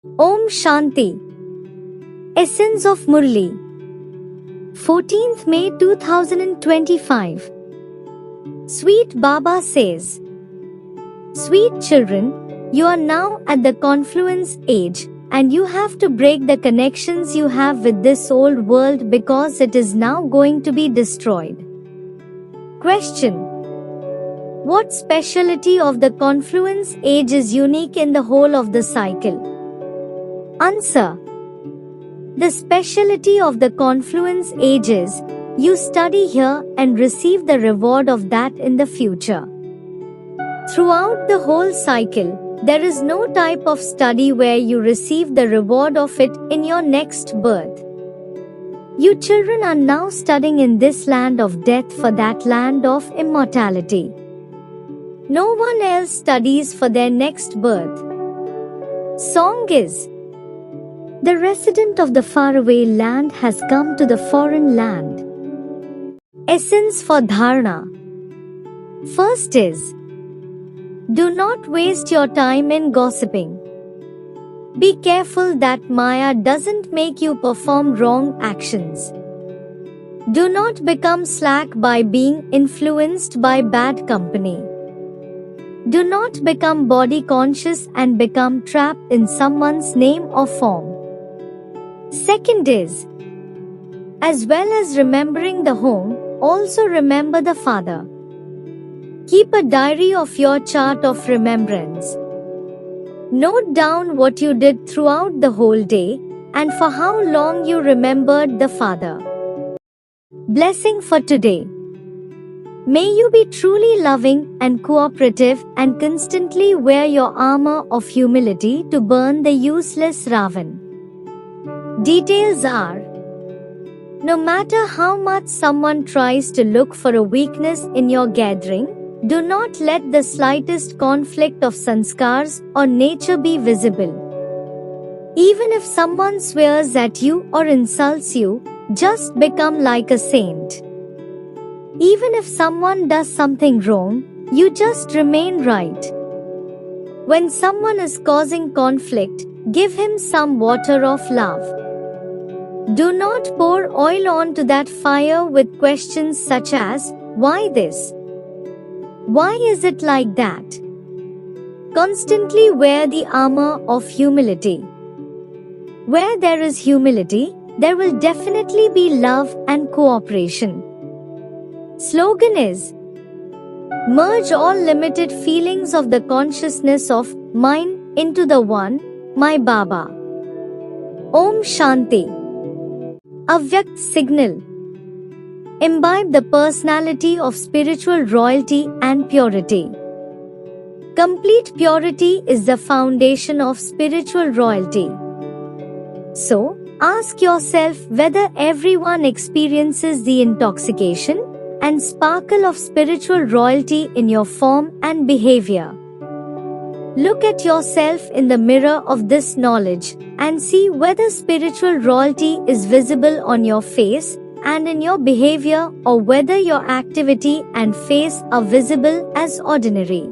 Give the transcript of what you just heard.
Om Shanti. Essence of Murli. 14th May 2025. Sweet Baba says, Sweet children, you are now at the confluence age, and you have to break the connections you have with this old world because it is now going to be destroyed. Question: what speciality of the confluence age is unique in the whole of the cycle? Answer: the speciality of the confluence age is, you study here and receive the reward of that in the future. Throughout the whole cycle, there is no type of study where you receive the reward of it in your next birth. You children are now studying in this land of death for that land of immortality. No one else studies for their next birth. Song is: the resident of the faraway land has come to the foreign land. Essence for Dharana. First is, do not waste your time in gossiping. Be careful that Maya doesn't make you perform wrong actions. Do not become slack by being influenced by bad company. Do not become body conscious and become trapped in someone's name or form. Second is, as well as remembering the home, also remember the father. Keep a diary of your chart of remembrance. Note down what you did throughout the whole day and for how long you remembered the father. Blessing for today. May you be truly loving and cooperative and constantly wear your armor of humility to burn the useless Ravan. Details are: no matter how much someone tries to look for a weakness in your gathering, do not let the slightest conflict of sanskars or nature be visible. Even if someone swears at you or insults you, just become like a saint. Even if someone does something wrong, you just remain right. When someone is causing conflict, give him some water of love. Do not pour oil onto that fire with questions such as, why this? Why is it like that? Constantly wear the armor of humility. Where there is humility, there will definitely be love and cooperation. Slogan is: merge all limited feelings of the consciousness of mine into the one, my Baba. Om Shanti. Avyakt signal. Imbibe the personality of spiritual royalty and purity. Complete purity is the foundation of spiritual royalty. So, ask yourself whether everyone experiences the intoxication and sparkle of spiritual royalty in your form and behavior. Look at yourself in the mirror of this knowledge and see whether spiritual royalty is visible on your face and in your behavior, or whether your activity and face are visible as ordinary.